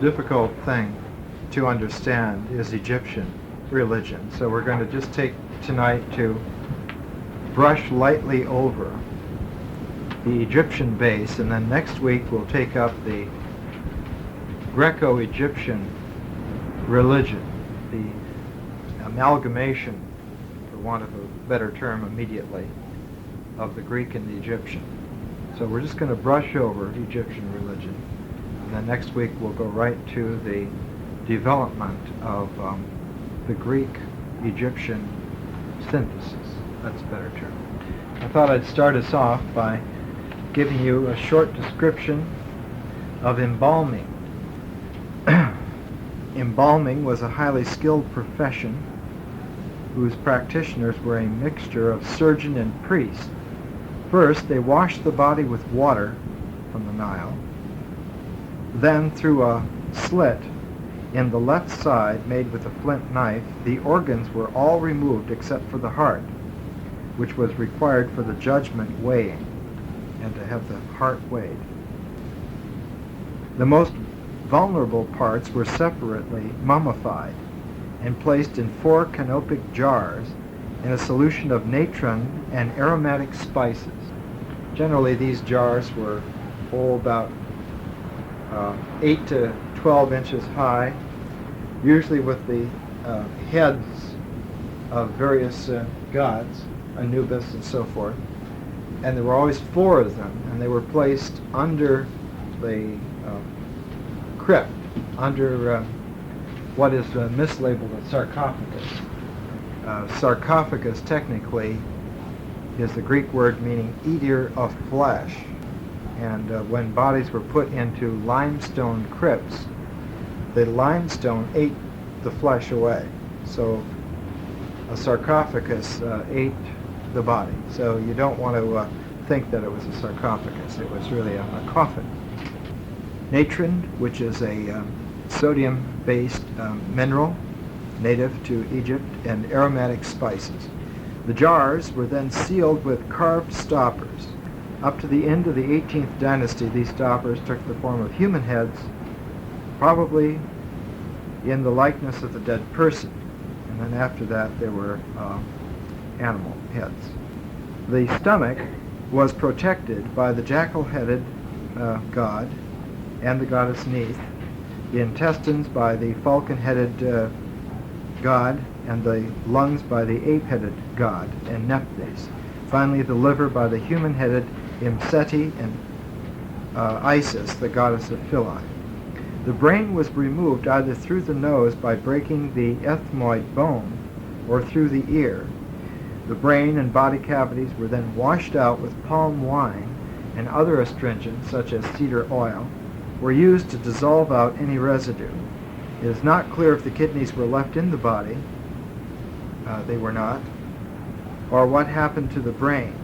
difficult thing to understand is Egyptian religion. So we're going to just take tonight to brush lightly over the Egyptian base, and then next week we'll take up the Greco-Egyptian religion, the amalgamation, for want of a better term immediately, of the Greek and the Egyptian. So we're just going to brush over Egyptian religion, and then next week we'll go right to the development of the Greek-Egyptian synthesis. That's a better term. I thought I'd start us off by giving you a short description of embalming. Embalming was a highly skilled profession whose practitioners were a mixture of surgeon and priest. First, they washed the body with water from the Nile. Then, through a slit in the left side made with a flint knife, the organs were all removed except for the heart, which was required for the judgment weighing, and to have the heart weighed. The most vulnerable parts were separately mummified and placed in 4 canopic jars in a solution of natron and aromatic spices. Generally, these jars were about 8 to 12 inches high, usually with the heads of various gods, Anubis and so forth. And there were always 4 of them, and they were placed under the crypt, under what is mislabeled as sarcophagus. Sarcophagus technically is the Greek word meaning eater of flesh. And when bodies were put into limestone crypts, the limestone ate the flesh away. So a sarcophagus ate the body. So you don't want to think that it was a sarcophagus. It was really a coffin. Natron, which is a sodium-based mineral native to Egypt, and aromatic spices. The jars were then sealed with carved stoppers. Up to the end of the 18th dynasty, these stoppers took the form of human heads, probably in the likeness of the dead person. And then after that, there were animal heads. The stomach was protected by the jackal-headed god and the goddess Neith, the intestines by the falcon-headed god, and the lungs by the ape-headed god and Nephthys. Finally, the liver by the human-headed Imseti and Isis, the goddess of Philae. The brain was removed either through the nose by breaking the ethmoid bone or through the ear. The brain and body cavities were then washed out with palm wine, and other astringents, such as cedar oil, were used to dissolve out any residue. It is not clear if the kidneys were left in the body, they were not, or what happened to the brain.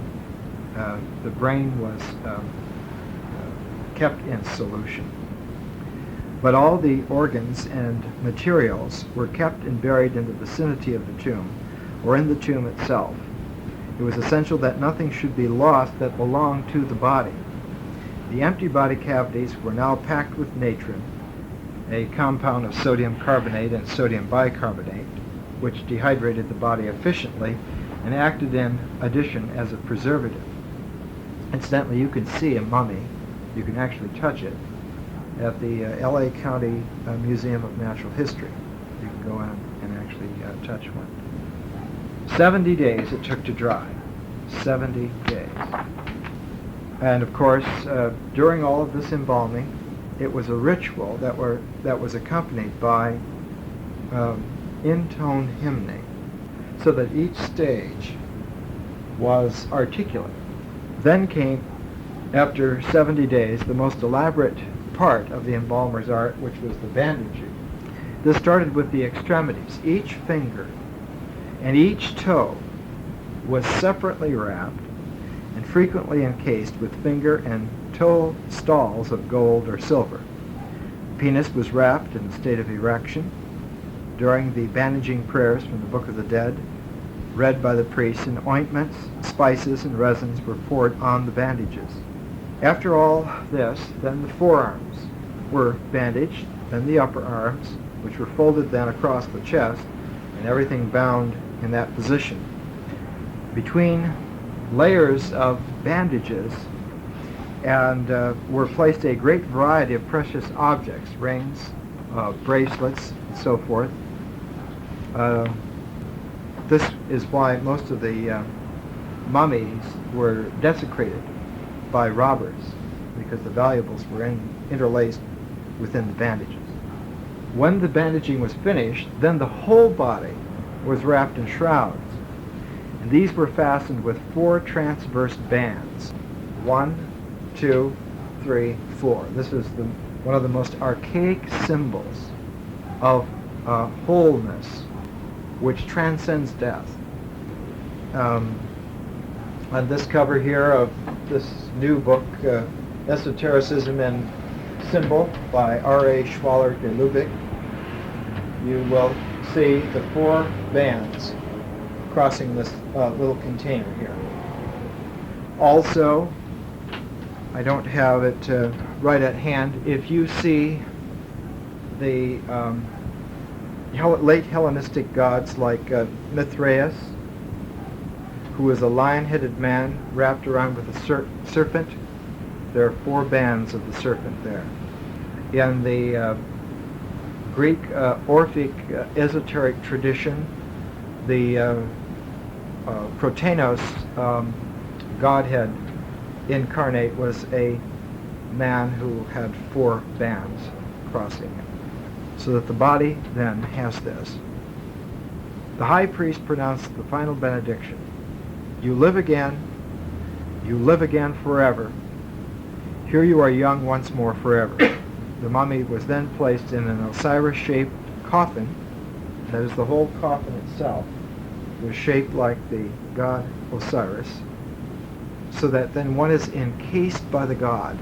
The brain was kept in solution. But all the organs and materials were kept and buried in the vicinity of the tomb, or in the tomb itself. It was essential that nothing should be lost that belonged to the body. The empty body cavities were now packed with natron, a compound of sodium carbonate and sodium bicarbonate, which dehydrated the body efficiently and acted in addition as a preservative. Incidentally, you can see a mummy, you can actually touch it, at the LA County Museum of Natural History. You can go in and actually touch one. 70 days it took to dry. 70 days. And of course, during all of this embalming, it was a ritual that was accompanied by in-tone hymning, so that each stage was articulate. Then came, after 70 days, the most elaborate part of the embalmer's art, which was the bandaging. This started with the extremities. Each finger and each toe was separately wrapped and frequently encased with finger and toe stalls of gold or silver. The penis was wrapped in a state of erection. During the bandaging prayers from the Book of the Dead, read by the priests, and ointments, spices, and resins were poured on the bandages. After all this, then the forearms were bandaged, then the upper arms, which were folded then across the chest, and everything bound in that position. Between layers of bandages and were placed a great variety of precious objects, rings, bracelets, and so forth. This is why most of the mummies were desecrated by robbers, because the valuables were interlaced within the bandages. When the bandaging was finished, then the whole body was wrapped in shrouds, and these were fastened with 4 transverse bands. 1, 2, 3, 4. This is one of the most archaic symbols of wholeness, which transcends death. On this cover here of this new book, Esotericism and Symbol by R.A. Schwaller de Lubeck, you will see the 4 bands crossing this little container here. Also, I don't have it right at hand, if you see the late Hellenistic gods like Mithraeus, who is a lion-headed man wrapped around with a serpent, there are 4 bands of the serpent there. In the Greek Orphic esoteric tradition, the Protenos Godhead incarnate was a man who had 4 bands crossing him, so that the body then has this. The high priest pronounced the final benediction. You live again forever. Here you are young once more forever. The mummy was then placed in an Osiris-shaped coffin. That is, the whole coffin itself was shaped like the god Osiris, so that then one is encased by the god.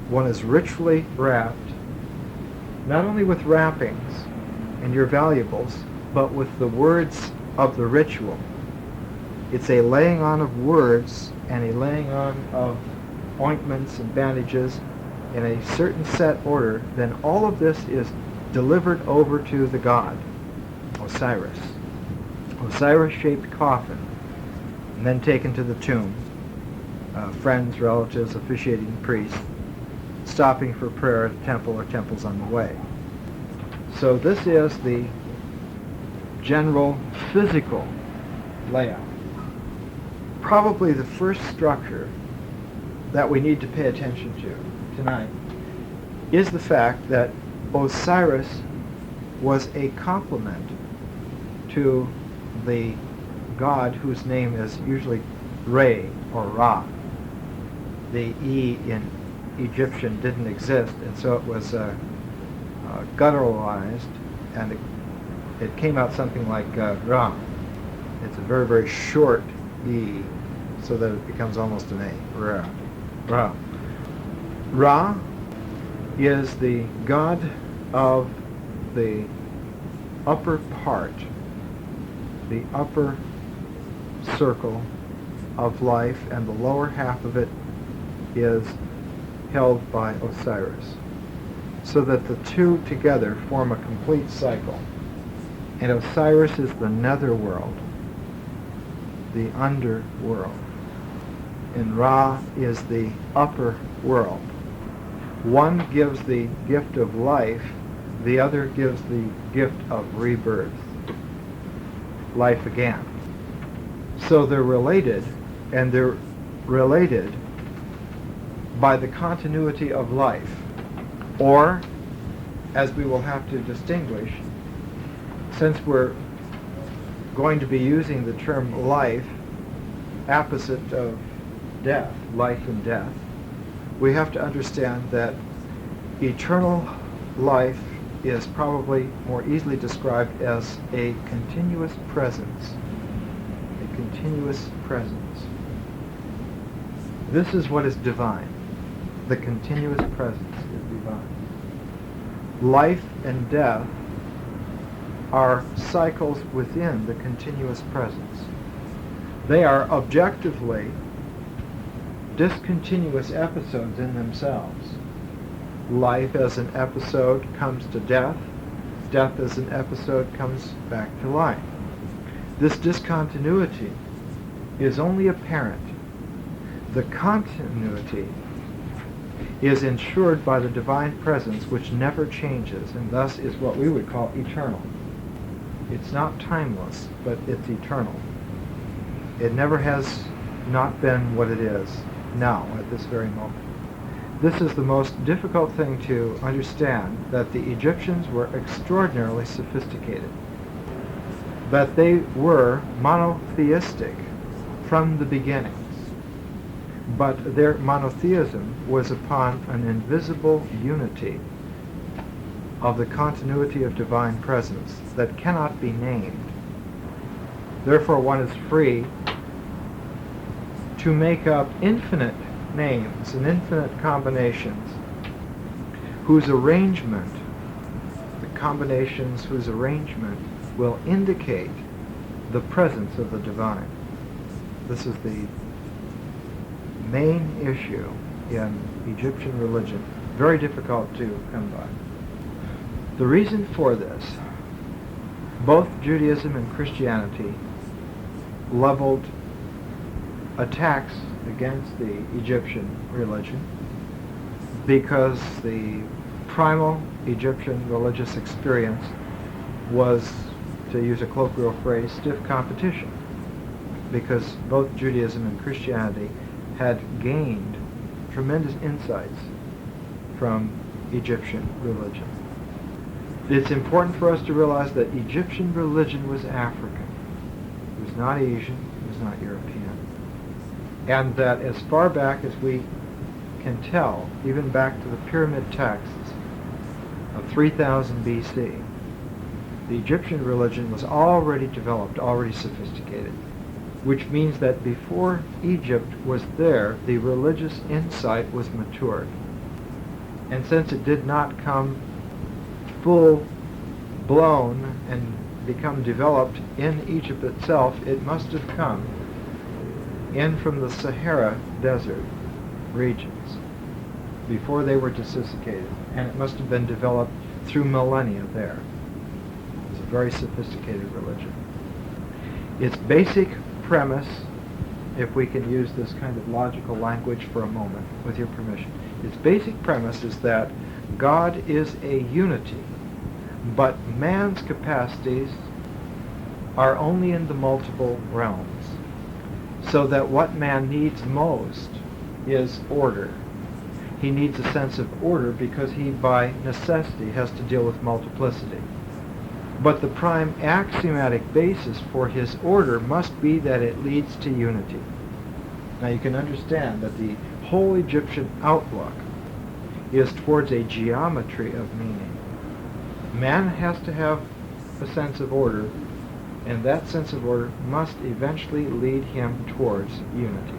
One is richly wrapped, not only with wrappings and your valuables, but with the words of the ritual. It's a laying on of words and a laying on of ointments and bandages in a certain set order. Then all of this is delivered over to the god, Osiris. Osiris-shaped coffin, and then taken to the tomb. Friends, relatives, officiating priests, stopping for prayer at a temple or temples on the way. So this is the general physical layout. Probably the first structure that we need to pay attention to tonight is the fact that Osiris was a complement to the god whose name is usually Re or Ra. The E in Egyptian didn't exist, and so it was gutturalized, and it came out something like Ra. It's a very, very short E, so that it becomes almost an A. Ra. Ra. Ra is the god of the upper part, the upper circle of life, and the lower half of it is held by Osiris, so that the two together form a complete cycle. And Osiris is the netherworld, the underworld, and Ra is the upper world. One gives the gift of life, the other gives the gift of rebirth, life again. So they're related, and they're related by the continuity of life, or, as we will have to distinguish, since we're going to be using the term life opposite of death, life and death, we have to understand that eternal life is probably more easily described as a continuous presence. A continuous presence. This is what is divine. The continuous presence is divine. Life and death are cycles within the continuous presence. They are objectively discontinuous episodes in themselves, Life as an episode comes to death. Death as an episode comes back to life. This discontinuity is only apparent. The continuity is ensured by the divine presence, which never changes, and thus is what we would call eternal. It's not timeless, but it's eternal. It never has not been what it is now, at this very moment. This is the most difficult thing to understand, that the Egyptians were extraordinarily sophisticated. That they were monotheistic from the beginnings. But their monotheism was upon an invisible unity of the continuity of divine presence that cannot be named. Therefore, one is free to make up infinite names and infinite combinations whose arrangement, the combinations whose arrangement will indicate the presence of the divine. This is the main issue in Egyptian religion, very difficult to come by. The reason for this, both Judaism and Christianity leveled attacks against the Egyptian religion because the primal Egyptian religious experience was, to use a colloquial phrase, stiff competition, because both Judaism and Christianity had gained tremendous insights from Egyptian religion. It's important for us to realize that Egyptian religion was African. It was not Asian, it was not European. And that as far back as we can tell, even back to the pyramid texts of 3000 BC, the Egyptian religion was already developed, already sophisticated, which means that before Egypt was there, the religious insight was matured. And since it did not come full-blown and become developed in Egypt itself, it must have come in from the Sahara Desert regions before they were sophisticated, and it must have been developed through millennia there. It was a very sophisticated religion. Its basic premise, if we can use this kind of logical language for a moment, with your permission, its basic premise is that God is a unity, but man's capacities are only in the multiple realms. So that what man needs most is order. He needs a sense of order because he, by necessity, has to deal with multiplicity. But the prime axiomatic basis for his order must be that it leads to unity. Now you can understand that the whole Egyptian outlook is towards a geometry of meaning. Man has to have a sense of order, and that sense of order must eventually lead him towards unity.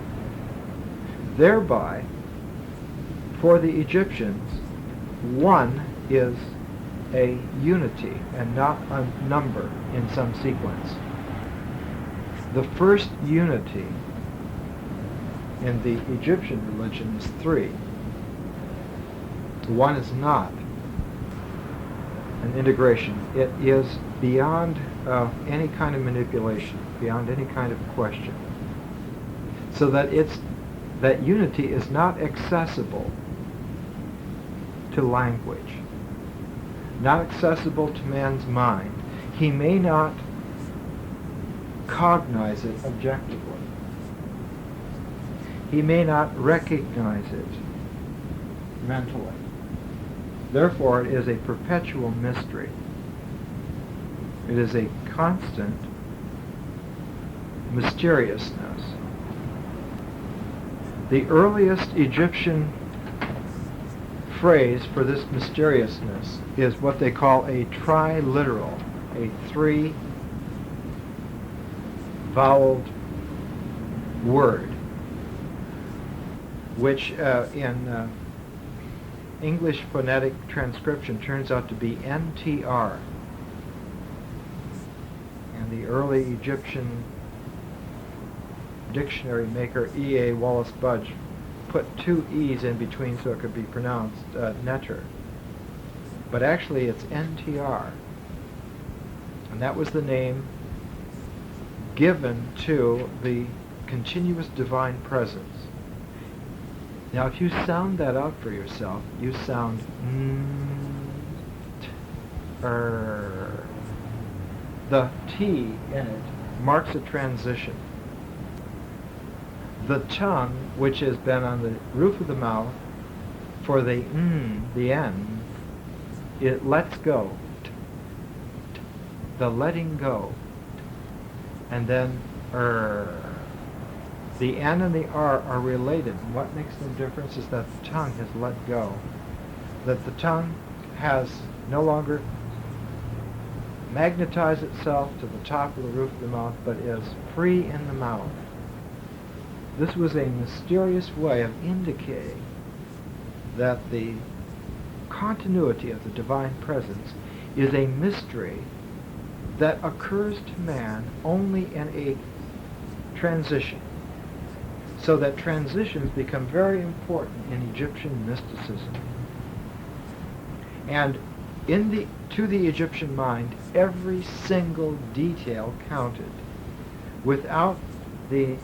Thereby, for the Egyptians, one is a unity and not a number in some sequence. The first unity in the Egyptian religion is three. One is not an integration. It is beyond any kind of manipulation, beyond any kind of question. So that that unity is not accessible to language, not accessible to man's mind. He may not cognize it objectively. He may not recognize it mentally. Therefore, it is a perpetual mystery. It is a constant mysteriousness. The earliest Egyptian phrase for this mysteriousness is what they call a triliteral, a three-voweled word, which in English phonetic transcription turns out to be NTR. And the early Egyptian dictionary maker E.A. Wallace Budge put two E's in between so it could be pronounced netter. But actually it's NTR. And that was the name given to the continuous divine presence. Now if you sound that out for yourself, you sound The T in it marks a transition. The tongue, which has been on the roof of the mouth for the N, it lets go. The letting go. And then the N and the R are related. And what makes them different is that the tongue has let go. That the tongue has no longer magnetized itself to the top of the roof of the mouth, but is free in the mouth. This was a mysterious way of indicating that the continuity of the divine presence is a mystery that occurs to man only in a transition. So that transitions become very important in Egyptian mysticism. And to the Egyptian mind, every single detail counted. Without the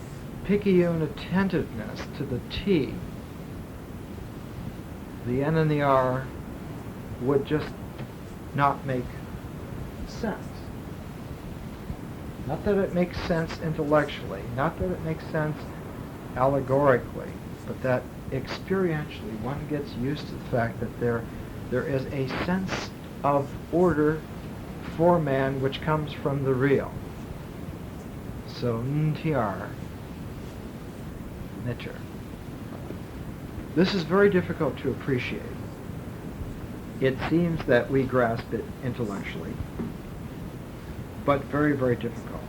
picayune attentiveness to the T, the N and the R would just not make sense. Not that it makes sense intellectually, not that it makes sense allegorically, but that experientially one gets used to the fact that there is a sense of order for man which comes from the real. So NTR, nature. This is very difficult to appreciate. It seems that we grasp it intellectually, but very, very difficult.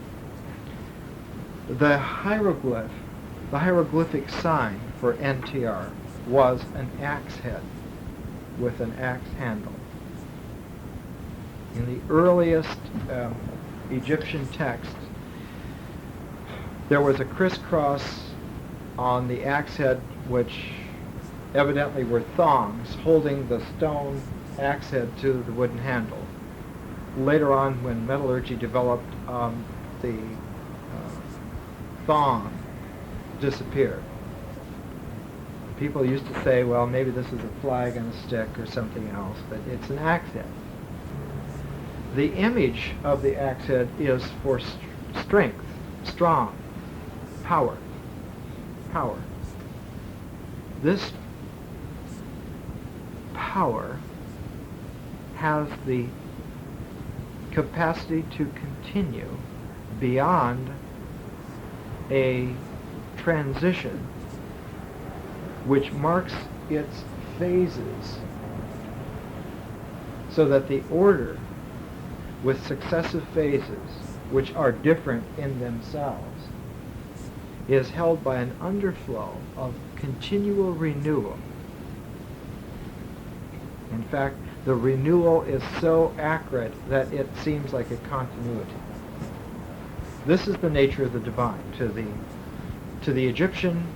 The hieroglyphic sign for NTR was an axe head with an axe handle. In the earliest Egyptian texts, there was a crisscross on the axe head, which evidently were thongs holding the stone axe head to the wooden handle. Later on, when metallurgy developed, the thong disappeared. People used to say, well, maybe this is a flag and a stick or something else, but it's an axe head. The image of the axe head is for strength, strong, power. This power has the capacity to continue beyond a transition which marks its phases, so that the order with successive phases, which are different in themselves, is held by an underflow of continual renewal. In fact, the renewal is so accurate that it seems like a continuity. This is the nature of the divine. To the Egyptian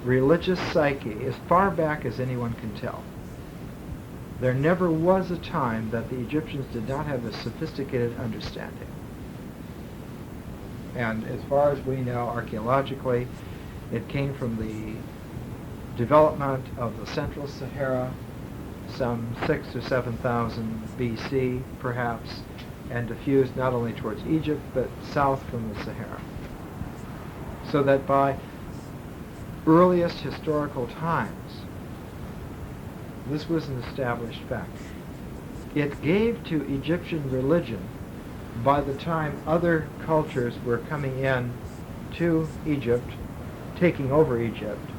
religious psyche, as far back as anyone can tell, there never was a time that the Egyptians did not have a sophisticated understanding. And as far as we know archaeologically, it came from the development of the Central Sahara, some 6,000 or 7,000 BC, perhaps, and diffused not only towards Egypt, but south from the Sahara. So that by earliest historical times, this was an established fact. It gave to Egyptian religion, by the time other cultures were coming in to Egypt, taking over Egypt,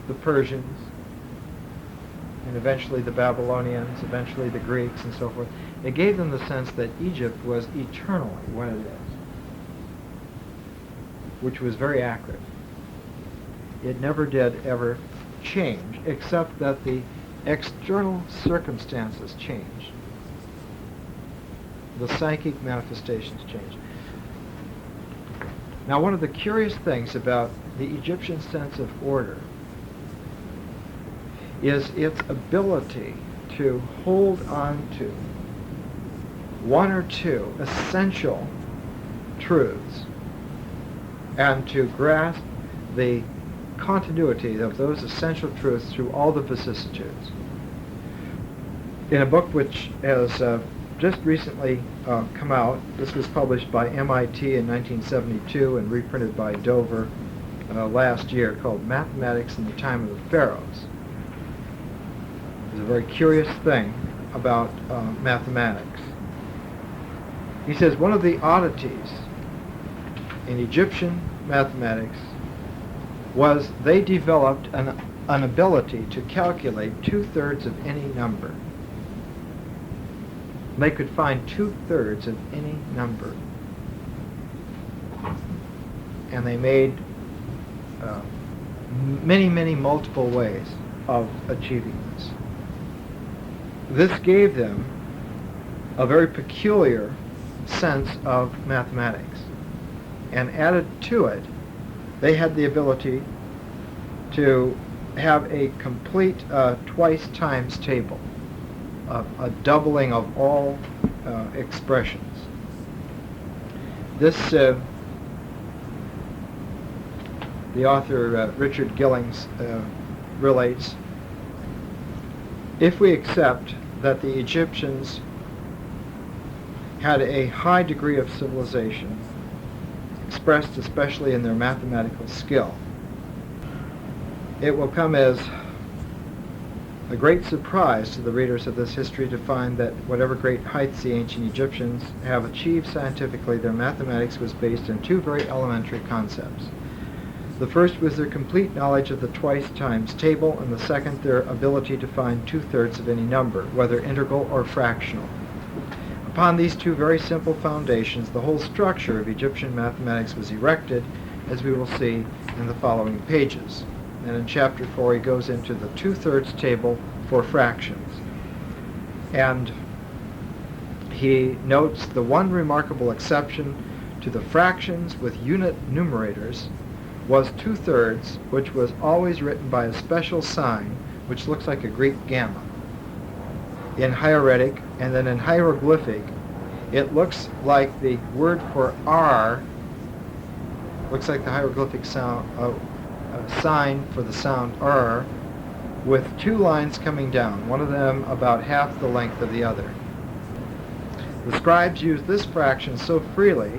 the Persians, and eventually the Babylonians, eventually the Greeks, and so forth, it gave them the sense that Egypt was eternally what it is, which was very accurate. It never did ever change, except that the external circumstances changed. The psychic manifestations changed. Now, one of the curious things about the Egyptian sense of order is its ability to hold on to one or two essential truths and to grasp the continuity of those essential truths through all the vicissitudes. In a book which has just recently come out, this was published by MIT in 1972 and reprinted by Dover last year, called Mathematics in the Time of the Pharaohs. There's a very curious thing about mathematics. He says one of the oddities in Egyptian mathematics was they developed an ability to calculate 2/3 of any number. They could find 2/3 of any number. And they made many multiple ways of achieving this. This gave them a very peculiar sense of mathematics. And added to it, they had the ability to have a complete twice times table, a doubling of all expressions. This, the author Richard Gillings relates, if we accept that the Egyptians had a high degree of civilization, expressed especially in their mathematical skill, it will come as a great surprise to the readers of this history to find that whatever great heights the ancient Egyptians have achieved scientifically, their mathematics was based on two very elementary concepts. The first was their complete knowledge of the twice times table, and the second their ability to find 2/3 of any number, whether integral or fractional. Upon these two very simple foundations, the whole structure of Egyptian mathematics was erected, as we will see in the following pages. And in chapter 4 he goes into the 2/3 table for fractions. And he notes the one remarkable exception to the fractions with unit numerators was 2/3, which was always written by a special sign which looks like a Greek gamma in hieratic, and then in hieroglyphic it looks like the word for R, looks like the hieroglyphic sound sign for the sound R, with two lines coming down, one of them about half the length of the other. The scribes used this fraction so freely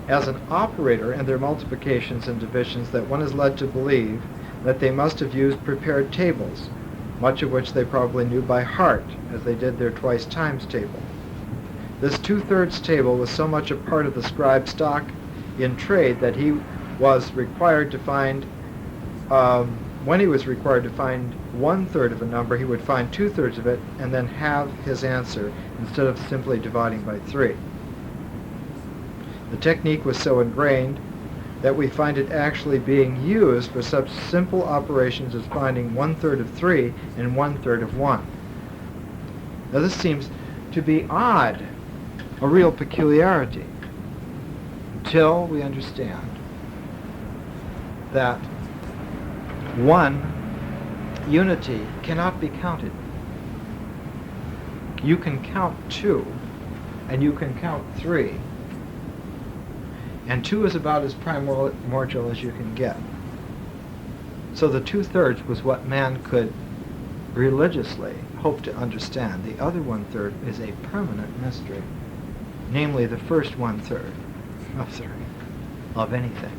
as an operator in their multiplications and divisions that one is led to believe that they must have used prepared tables, much of which they probably knew by heart, as they did their twice times table. This 2/3 table was so much a part of the scribe's stock in trade that he was required to find, when he was required to find 1/3 of a number, he would find 2/3 of it and then have his answer instead of simply dividing by 3. The technique was so ingrained that we find it actually being used for such simple operations as finding 1/3 of 3 and 1/3 of 1. Now this seems to be odd, a real peculiarity, until we understand that one unity cannot be counted. You can count 2 and you can count 3. And 2 is about as primordial as you can get. So the 2/3 was what man could religiously hope to understand. The other 1/3 is a permanent mystery, namely the first 1/3 of anything.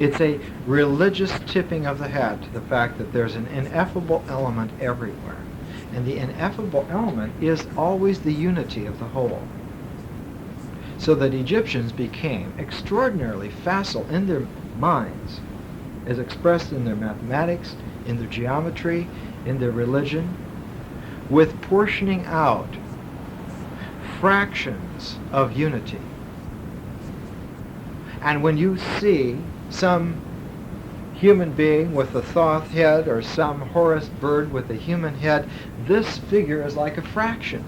It's a religious tipping of the hat to the fact that there's an ineffable element everywhere. And the ineffable element is always the unity of the whole. So that Egyptians became extraordinarily facile in their minds, as expressed in their mathematics, in their geometry, in their religion, with portioning out fractions of unity. And when you see some human being with a Thoth head or some Horus bird with a human head, this figure is like a fraction.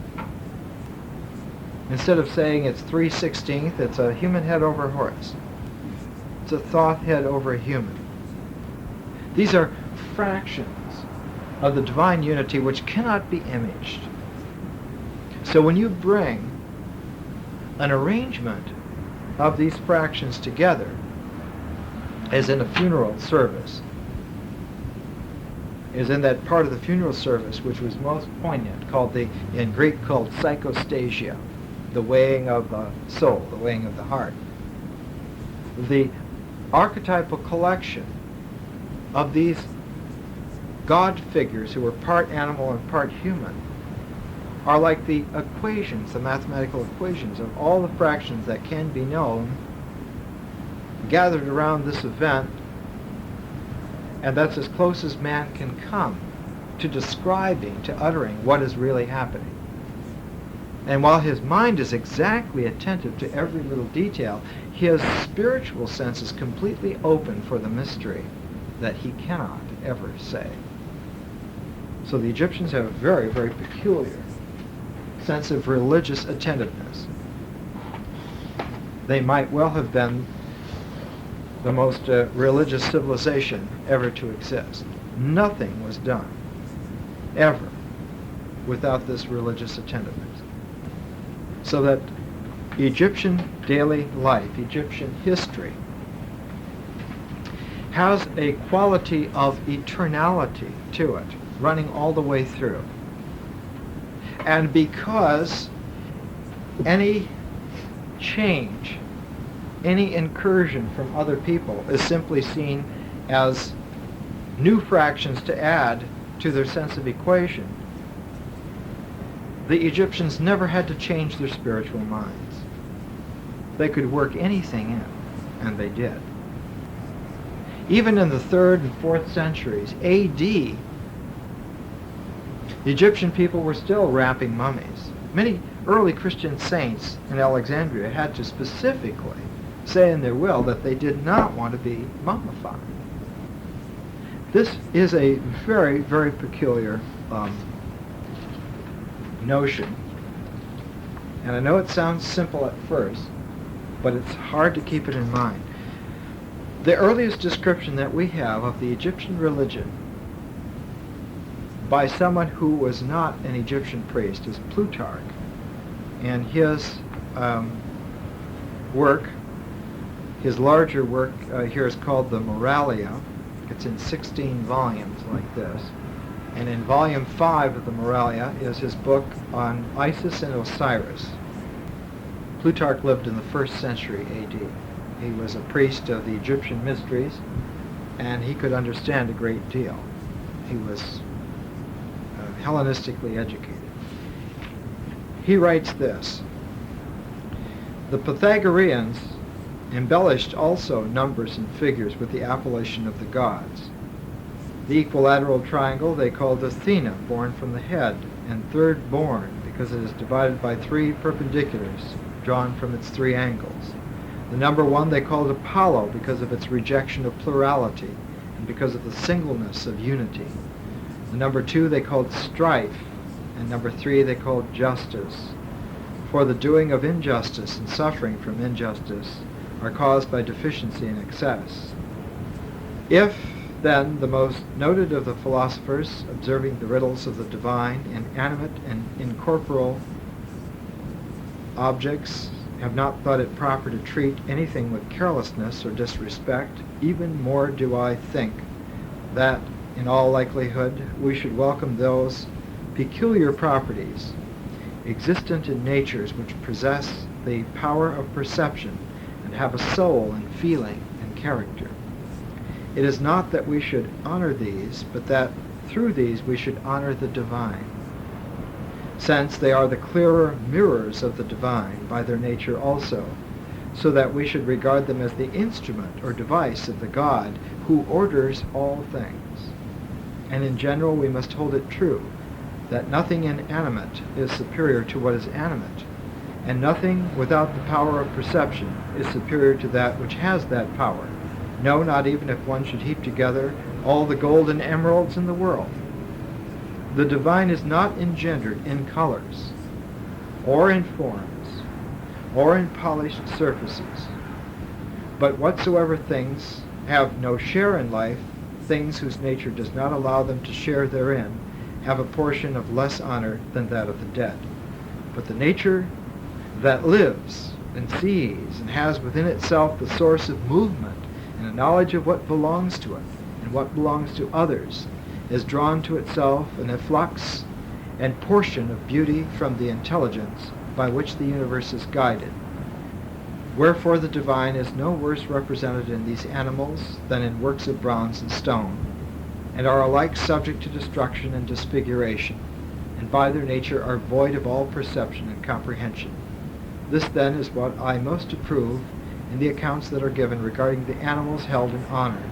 Instead of saying it's 3/16, it's a human head over a horse. It's a thought head over a human. These are fractions of the divine unity which cannot be imaged. So when you bring an arrangement of these fractions together, as in a funeral service, is in that part of the funeral service which was most poignant, called in Greek called psychostasia, the weighing of the soul, the weighing of the heart. The archetypal collection of these God figures who were part animal and part human are like the equations, the mathematical equations of all the fractions that can be known, gathered around this event, and that's as close as man can come to describing, to uttering what is really happening. And while his mind is exactly attentive to every little detail, his spiritual sense is completely open for the mystery that he cannot ever say. So the Egyptians have a very, very peculiar sense of religious attentiveness. They might well have been the most religious civilization ever to exist. Nothing was done, ever, without this religious attentiveness. So that Egyptian daily life, Egyptian history, has a quality of eternality to it, running all the way through. And because any change, any incursion from other people is simply seen as new fractions to add to their sense of equation, the Egyptians never had to change their spiritual minds. They could work anything in, and they did. Even in the 3rd and 4th centuries A.D., the Egyptian people were still wrapping mummies. Many early Christian saints in Alexandria had to specifically say in their will that they did not want to be mummified. This is a very, very peculiar notion. And I know it sounds simple at first, but it's hard to keep it in mind. The earliest description that we have of the Egyptian religion by someone who was not an Egyptian priest is Plutarch. And his work, his larger work here is called the Moralia. It's in 16 volumes like this. And in volume 5 of the Moralia is his book on Isis and Osiris. Plutarch lived in the 1st century A.D. He was a priest of the Egyptian mysteries, and he could understand a great deal. He was Hellenistically educated. He writes this: the Pythagoreans embellished also numbers and figures with the appellation of the gods. The equilateral triangle they called Athena, born from the head, and third born, because it is divided by 3 perpendiculars drawn from its 3 angles. The number 1 they called Apollo because of its rejection of plurality and because of the singleness of unity. The number 2 they called Strife, and number 3 they called Justice. For the doing of injustice and suffering from injustice are caused by deficiency and excess. If, then, the most noted of the philosophers, observing the riddles of the divine, inanimate and incorporeal objects, have not thought it proper to treat anything with carelessness or disrespect, even more do I think that, in all likelihood, we should welcome those peculiar properties existent in natures which possess the power of perception and have a soul and feeling and character. It is not that we should honor these, but that through these we should honor the divine, since they are the clearer mirrors of the divine by their nature also, so that we should regard them as the instrument or device of the God who orders all things. And in general we must hold it true that nothing inanimate is superior to what is animate, and nothing without the power of perception is superior to that which has that power. No, not even if one should heap together all the gold and emeralds in the world. The divine is not engendered in colors, or in forms, or in polished surfaces. But whatsoever things have no share in life, things whose nature does not allow them to share therein, have a portion of less honor than that of the dead. But the nature that lives and sees and has within itself the source of movement and a knowledge of what belongs to it and what belongs to others, is drawn to itself an efflux and portion of beauty from the intelligence by which the universe is guided. Wherefore the divine is no worse represented in these animals than in works of bronze and stone, and are alike subject to destruction and disfiguration, and by their nature are void of all perception and comprehension. This then is what I most approve in the accounts that are given regarding the animals held in honor.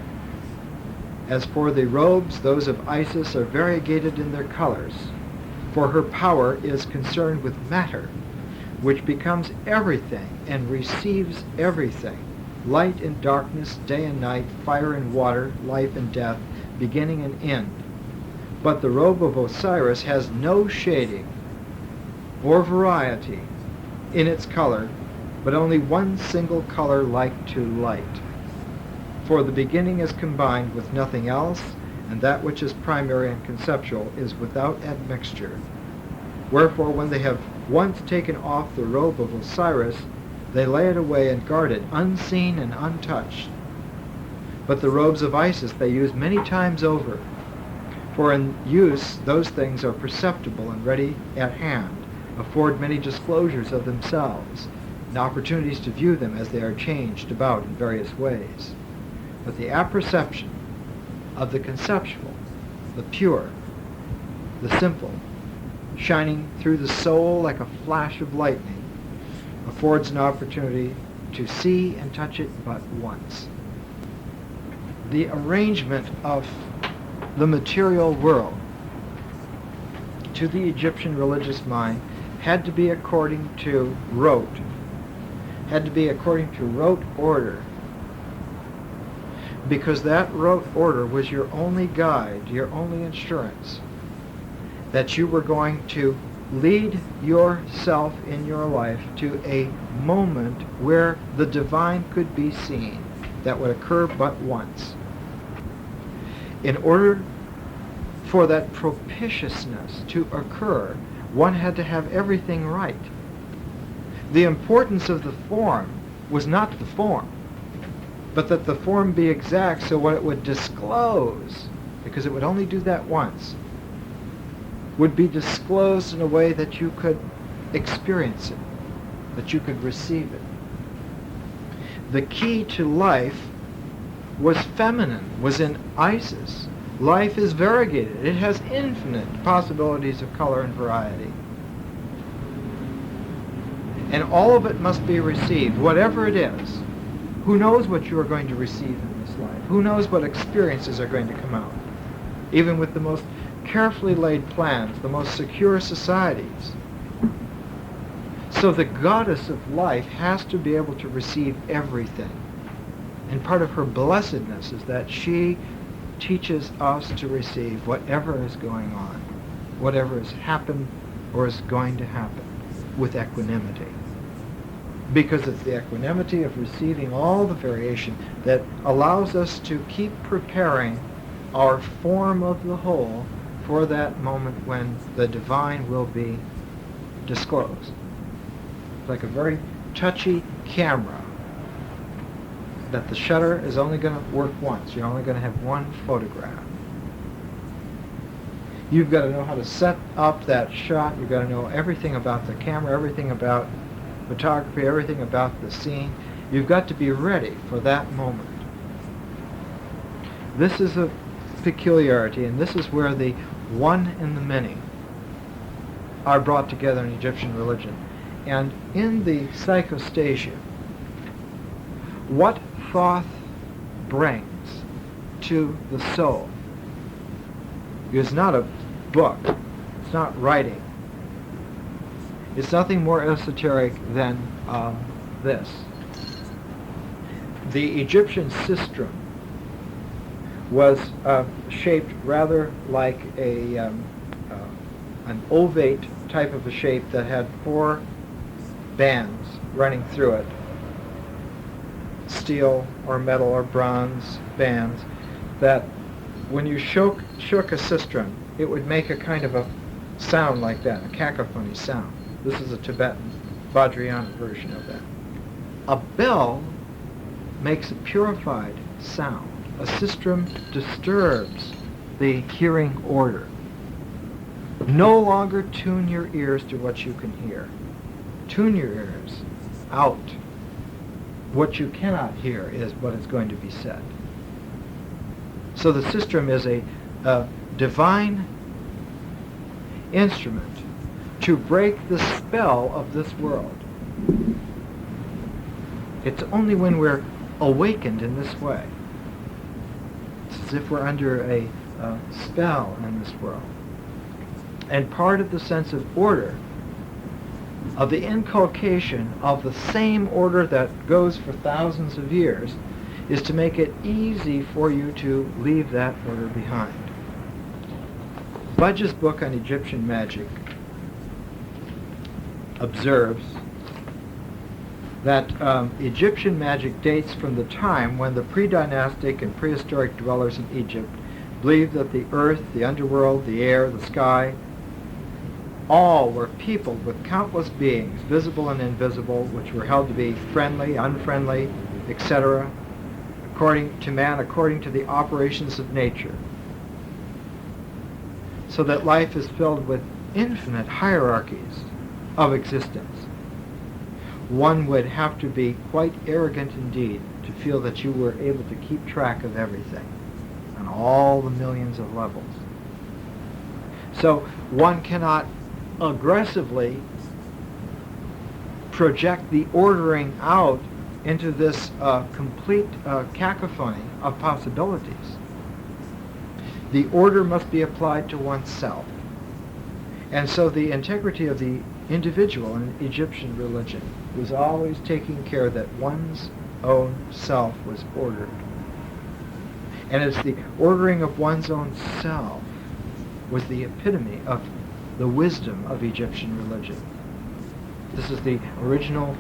As for the robes, those of Isis are variegated in their colors, for her power is concerned with matter, which becomes everything and receives everything, light and darkness, day and night, fire and water, life and death, beginning and end. But the robe of Osiris has no shading or variety in its color, but only one single color like to light. For the beginning is combined with nothing else, and that which is primary and conceptual is without admixture. Wherefore, when they have once taken off the robe of Osiris, they lay it away and guard it, unseen and untouched. But the robes of Isis they use many times over, for in use those things are perceptible and ready at hand, afford many disclosures of themselves, and opportunities to view them as they are changed about in various ways. But the apperception of the conceptual, the pure, the simple, shining through the soul like a flash of lightning, affords an opportunity to see and touch it but once. The arrangement of the material world to the Egyptian religious mind had to be according to rote, order, because that rote order was your only guide, your only insurance, that you were going to lead yourself in your life to a moment where the divine could be seen, that would occur but once. In order for that propitiousness to occur, one had to have everything right. The importance of the form was not the form, but that the form be exact, so what it would disclose, because it would only do that once, would be disclosed in a way that you could experience it, that you could receive it. The key to life was feminine, was in Isis. Life is variegated. It has infinite possibilities of color and variety. And all of it must be received, whatever it is. Who knows what you are going to receive in this life? Who knows what experiences are going to come out? Even with the most carefully laid plans, the most secure societies. So the goddess of life has to be able to receive everything. And part of her blessedness is that she teaches us to receive whatever is going on, whatever has happened or is going to happen, with equanimity. Because it's the equanimity of receiving all the variation that allows us to keep preparing our form of the whole for that moment when the divine will be disclosed. It's like a very touchy camera, that the shutter is only going to work once. You're only going to have one photograph. You've got to know how to set up that shot. You've got to know everything about the camera, everything about photography, everything about the scene. You've got to be ready for that moment. This is a peculiarity, and this is where the one and the many are brought together in Egyptian religion. And in the psychostasia, what Thoth brings to the soul is not a book, it's not writing. It's nothing more esoteric than this. The Egyptian sistrum was shaped rather like an ovate type of a shape that had 4 bands running through it, steel or metal or bronze bands, that when you shook a sistrum, it would make a kind of a sound like that, a cacophony sound. This is a Tibetan Vajrayana version of that. A bell makes a purified sound. A sistrum disturbs the hearing order. No longer tune your ears to what you can hear. Tune your ears out. What you cannot hear is what is going to be said. So the sistrum is a divine instrument to break the spell of this world. It's only when we're awakened in this way. It's as if we're under a spell in this world. And part of the sense of order, of the inculcation of the same order that goes for thousands of years, is to make it easy for you to leave that order behind. Budge's book on Egyptian magic observes that Egyptian magic dates from the time when the pre-dynastic and prehistoric dwellers in Egypt believed that the earth, the underworld, the air, the sky, all were peopled with countless beings, visible and invisible, which were held to be friendly, unfriendly, etc., according to man, according to the operations of nature. So that life is filled with infinite hierarchies of existence. One would have to be quite arrogant indeed to feel that you were able to keep track of everything on all the millions of levels. So one cannot aggressively project the ordering out into this complete cacophony of possibilities. The order must be applied to oneself. And so the integrity of the individual in Egyptian religion was always taking care that one's own self was ordered. And it's the ordering of one's own self was the epitome of the wisdom of Egyptian religion. This is the original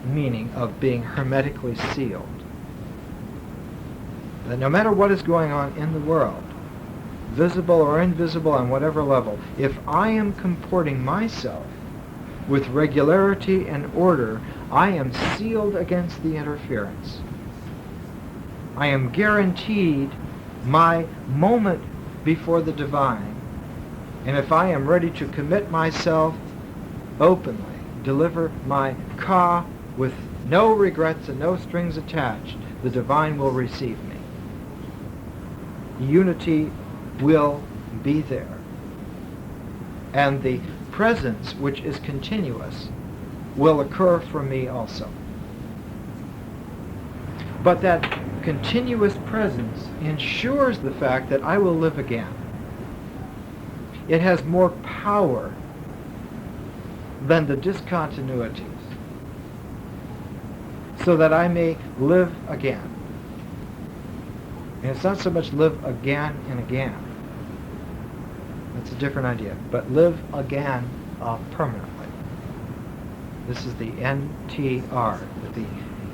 meaning of being hermetically sealed. That no matter what is going on in the world, visible or invisible on whatever level, if I am comporting myself with regularity and order, I am sealed against the interference. I am guaranteed my moment before the divine. And if I am ready to commit myself openly, deliver my ka with no regrets and no strings attached, the divine will receive me. Unity will be there. And the presence, which is continuous, will occur for me also. But that continuous presence ensures the fact that I will live again. It has more power than the discontinuities, so that I may live again. And it's not so much live again and again. That's a different idea. But live again permanently. This is the NTR, the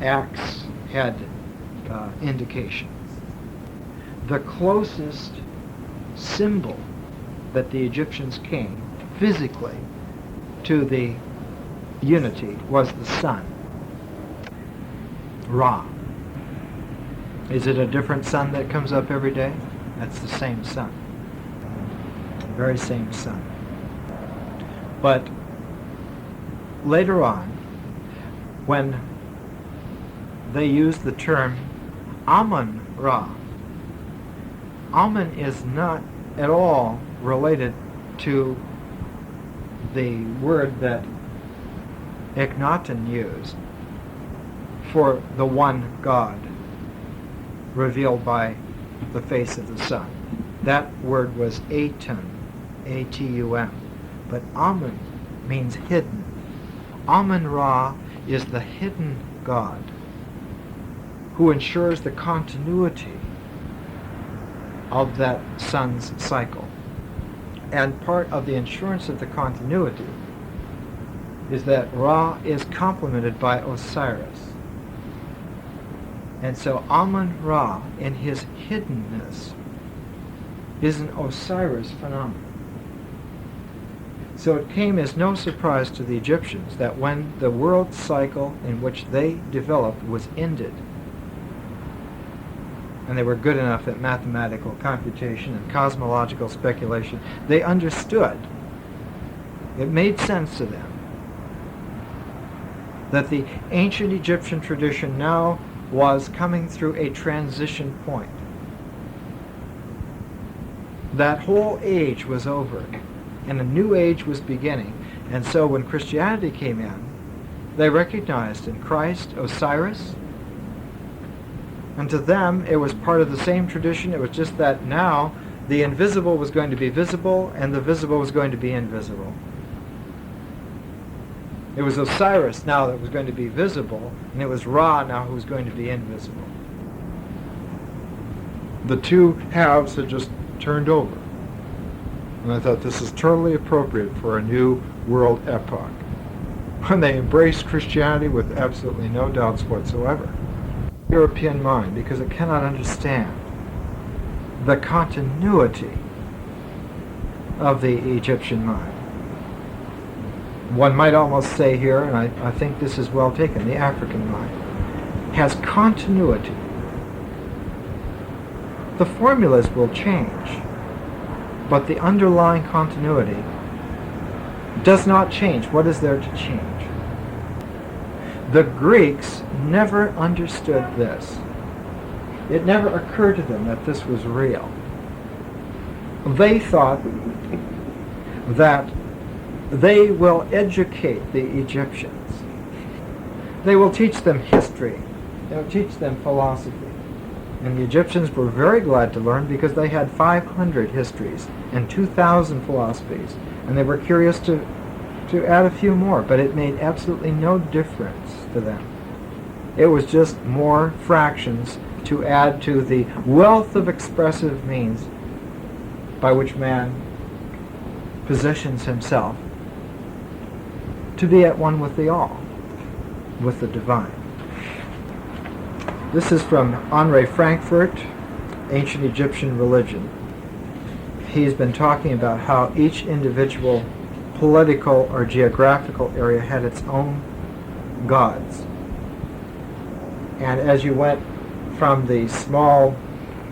axe head indication. The closest symbol that the Egyptians came physically to the unity was the sun, Ra. Is it a different sun that comes up every day? That's the same sun. The very same sun. But later on, when they use the term Amun-Ra, Amun is not at all related to the word that Akhenaten used for the one God revealed by the face of the sun. That word was Atun, A-T-U-M. But Amun means hidden. Amun-Ra is the hidden God who ensures the continuity of that sun's cycle. And part of the insurance of the continuity is that Ra is complemented by Osiris. And so Amun-Ra, in his hiddenness, is an Osiris phenomenon. So it came as no surprise to the Egyptians that when the world cycle in which they developed was ended, and they were good enough at mathematical computation and cosmological speculation, they understood, it made sense to them, that the ancient Egyptian tradition now was coming through a transition point. That whole age was over, and a new age was beginning. And so when Christianity came in, they recognized in Christ Osiris, and to them it was part of the same tradition. It was just that now the invisible was going to be visible and the visible was going to be invisible. It was Osiris now that was going to be visible, and it was Ra now who was going to be invisible. The two halves had just turned over. And I thought this is totally appropriate for a new world epoch, when they embraced Christianity with absolutely no doubts whatsoever. European mind, because it cannot understand the continuity of the Egyptian mind. One might almost say here, and I think this is well taken, the African mind has continuity. The formulas will change, but the underlying continuity does not change. What is there to change? The Greeks never understood this. It never occurred to them that this was real. They thought that they will educate the Egyptians. They will teach them history. They'll teach them philosophy. And the Egyptians were very glad to learn, because they had 500 histories and 2,000 philosophies. And they were curious to add a few more, but it made absolutely no difference to them. It was just more fractions to add to the wealth of expressive means by which man positions himself to be at one with the all, with the divine. This is from Henri Frankfurt, Ancient Egyptian Religion. He's been talking about how each individual political or geographical area had its own gods. And as you went from the small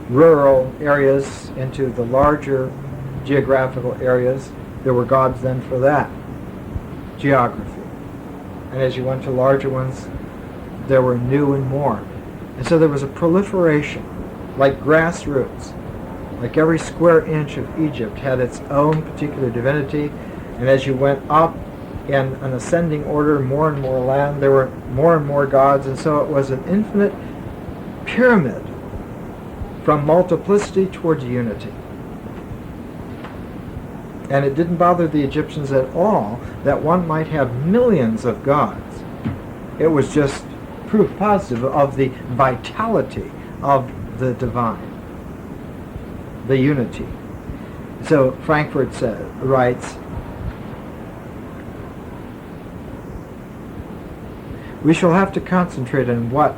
rural areas into the larger geographical areas, there were gods then for that geography. And as you went to larger ones, there were new and more. And so there was a proliferation, like grassroots. Like every square inch of Egypt had its own particular divinity, and as you went up in an ascending order, more and more land, there were more and more gods, and so it was an infinite pyramid from multiplicity towards unity. And it didn't bother the Egyptians at all that one might have millions of gods. It was just proof positive of the vitality of the divine, the unity. So Frankfurt writes, "We shall have to concentrate on what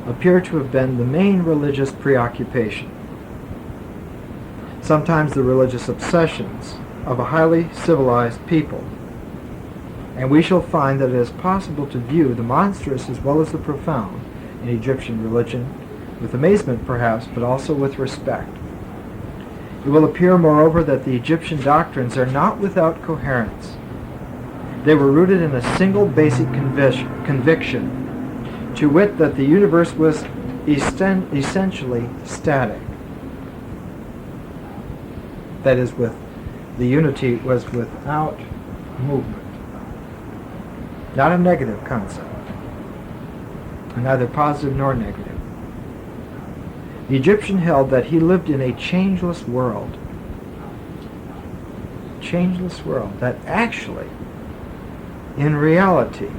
appear to have been the main religious preoccupation, sometimes the religious obsessions of a highly civilized people. And we shall find that it is possible to view the monstrous as well as the profound in Egyptian religion, with amazement perhaps, but also with respect. It will appear, moreover, that the Egyptian doctrines are not without coherence. They were rooted in a single basic conviction, to wit, that the universe was essentially static. That is, the unity was without movement. Not a negative concept, neither positive nor negative. The Egyptian held that he lived in a changeless world. Changeless world. That actually, in reality,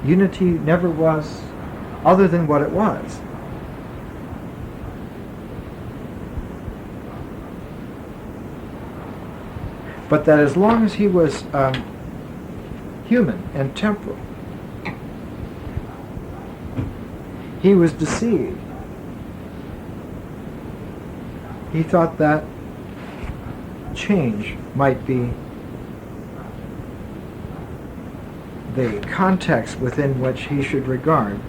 unity never was other than what it was. But that as long as he human and temporal. He was deceived. He thought that change might be the context within which he should regard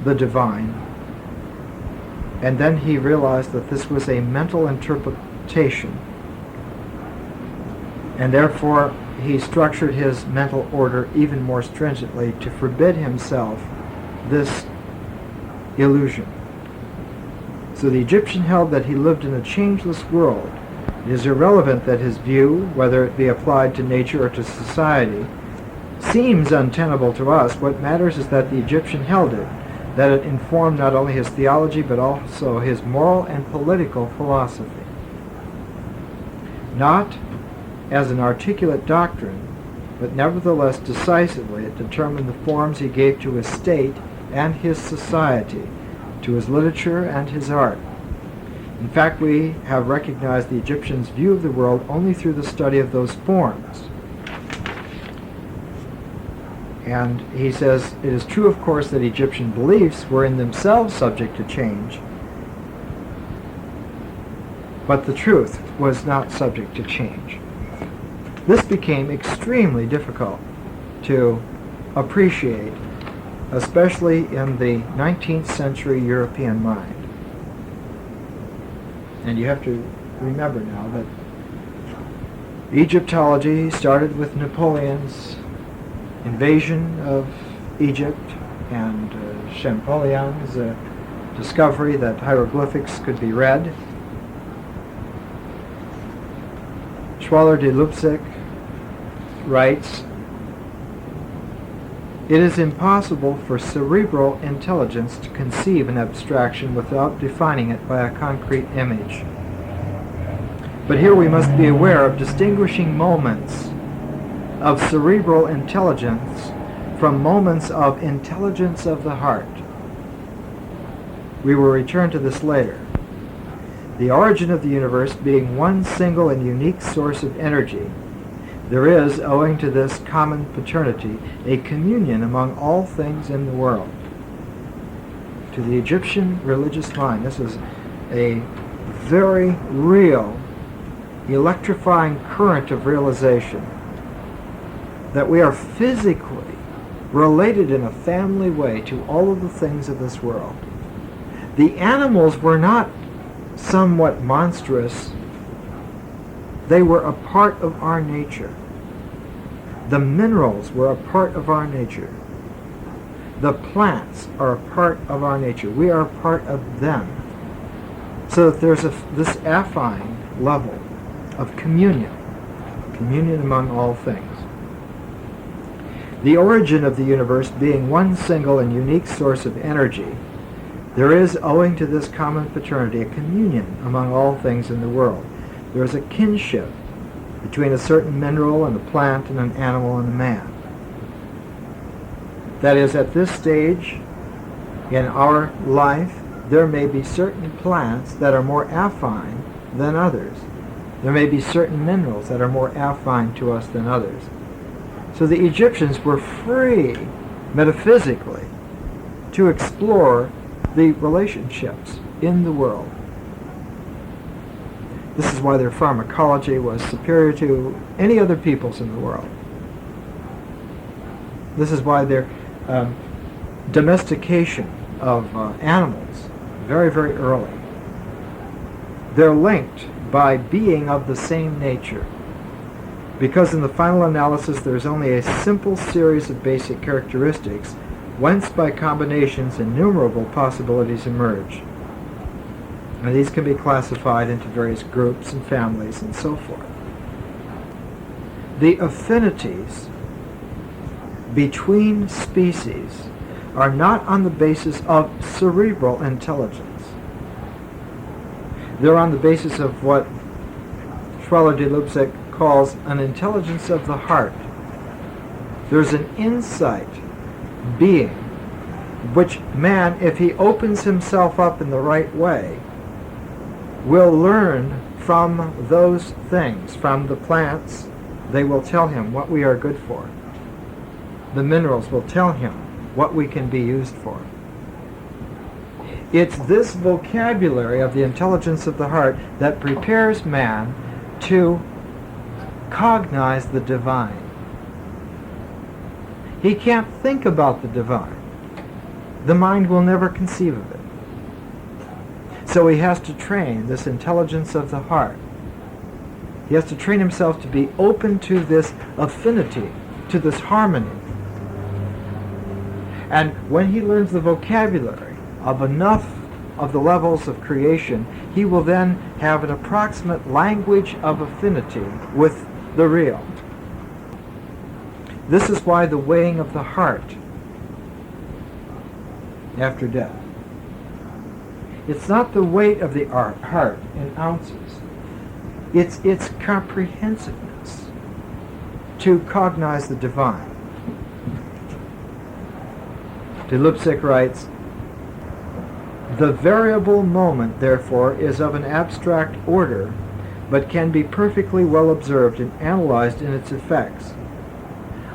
the divine. And then he realized that this was a mental interpretation, and therefore he structured his mental order even more stringently to forbid himself this illusion. So the Egyptian held that he lived in a changeless world. It is irrelevant that his view, whether it be applied to nature or to society, seems untenable to us. What matters is that the Egyptian held it, that it informed not only his theology but also his moral and political philosophy. Not as an articulate doctrine, but nevertheless decisively it determined the forms he gave to his state and his society, to his literature and his art. In fact, we have recognized the Egyptian's view of the world only through the study of those forms. And he says, it is true, of course, that Egyptian beliefs were in themselves subject to change, but the truth was not subject to change. This became extremely difficult to appreciate, especially in the 19th century European mind. And you have to remember now that Egyptology started with Napoleon's invasion of Egypt and Champollion's discovery that hieroglyphics could be read. Schwaller de Leipzig writes, "It is impossible for cerebral intelligence to conceive an abstraction without defining it by a concrete image. But here we must be aware of distinguishing moments of cerebral intelligence from moments of intelligence of the heart. We will return to this later. The origin of the universe being one single and unique source of energy, there is, owing to this common paternity, a communion among all things in the world." To the Egyptian religious mind, this is a very real, electrifying current of realization that we are physically related in a family way to all of the things of this world. The animals were not somewhat monstrous. They were a part of our nature. The minerals were a part of our nature. The plants are a part of our nature. We are a part of them. So that there's this affine level of communion among all things. The origin of the universe being one single and unique source of energy, there is, owing to this common paternity, a communion among all things in the world. There is a kinship between a certain mineral and a plant and an animal and a man. That is, at this stage in our life, there may be certain plants that are more affine than others. There may be certain minerals that are more affine to us than others. So the Egyptians were free, metaphysically, to explore the relationships in the world. This is why their pharmacology was superior to any other peoples in the world. This is why their domestication of animals, very, very early. They're linked by being of the same nature, because in the final analysis there's only a simple series of basic characteristics, whence by combinations innumerable possibilities emerge. And these can be classified into various groups and families and so forth. The affinities between species are not on the basis of cerebral intelligence. They're on the basis of what Schwaller de Leipzig calls an intelligence of the heart. There's an insight being which man, if he opens himself up in the right way, will learn from those things, from the plants. They will tell him what we are good for. The minerals will tell him what we can be used for. It's this vocabulary of the intelligence of the heart that prepares man to cognize the divine. He can't think about the divine. The mind will never conceive of it. So he has to train this intelligence of the heart. He has to train himself to be open to this affinity, to this harmony. And when he learns the vocabulary of enough of the levels of creation, he will then have an approximate language of affinity with the real. This is why the weighing of the heart after death. It's not the weight of the heart in ounces. It's its comprehensiveness to cognize the divine. De Lipsick writes, "The variable moment, therefore, is of an abstract order, but can be perfectly well observed and analyzed in its effects.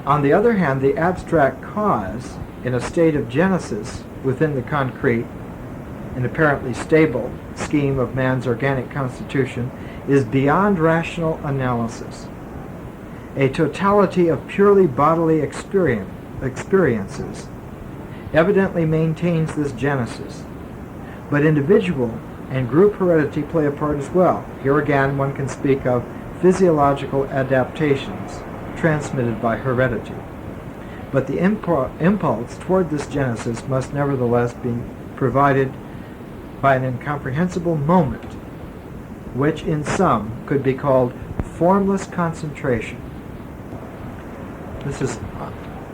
On the other hand, the abstract cause, in a state of genesis within the concrete, an apparently stable scheme of man's organic constitution, is beyond rational analysis. A totality of purely bodily experiences evidently maintains this genesis, but individual and group heredity play a part as well. Here again one can speak of physiological adaptations transmitted by heredity. But the impulse toward this genesis must nevertheless be provided by an incomprehensible moment, which in sum could be called formless concentration." This is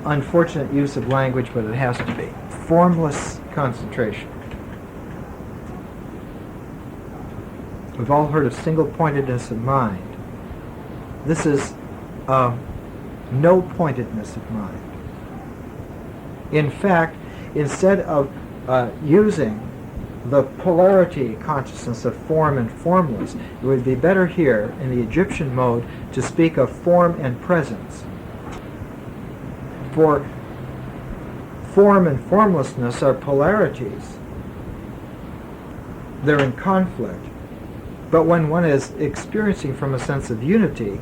unfortunate use of language, but it has to be. Formless concentration. We've all heard of single-pointedness of mind. This is no pointedness of mind. In fact, instead of using the polarity consciousness of form and formless, it would be better here in the Egyptian mode to speak of form and presence. For form and formlessness are polarities. They're in conflict. But when one is experiencing from a sense of unity,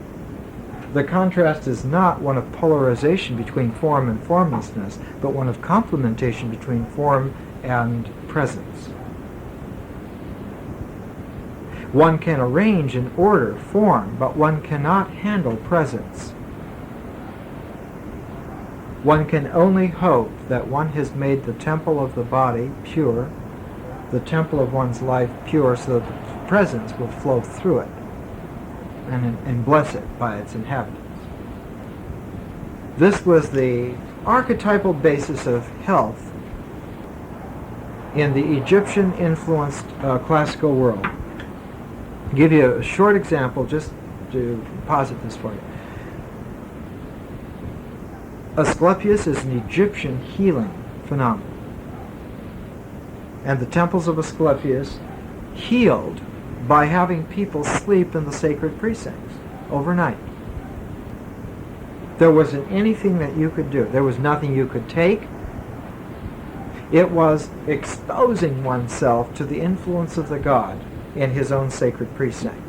the contrast is not one of polarization between form and formlessness, but one of complementation between form and presence. One can arrange and order form, but one cannot handle presence. One can only hope that one has made the temple of the body pure, the temple of one's life pure, so that the presence will flow through it and bless it by its inhabitants. This was the archetypal basis of health in the Egyptian-influenced classical world. I'll give you a short example just to posit this for you. Asclepius is an Egyptian healing phenomenon. And the temples of Asclepius healed by having people sleep in the sacred precincts overnight. There wasn't anything that you could do. There was nothing you could take. It was exposing oneself to the influence of the god in his own sacred precinct.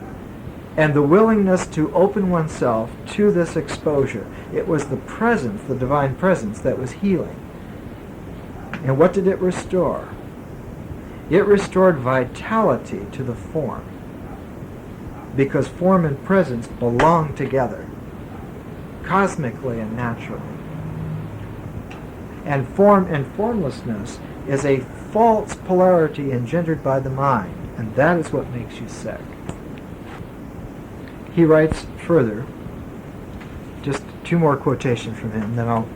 And the willingness to open oneself to this exposure. It was the presence, the divine presence, that was healing. And what did it restore? It restored vitality to the form, because form and presence belong together, cosmically and naturally. And form and formlessness is a false polarity engendered by the mind, and that is what makes you sick. He writes further, just two more quotations from him, then I'll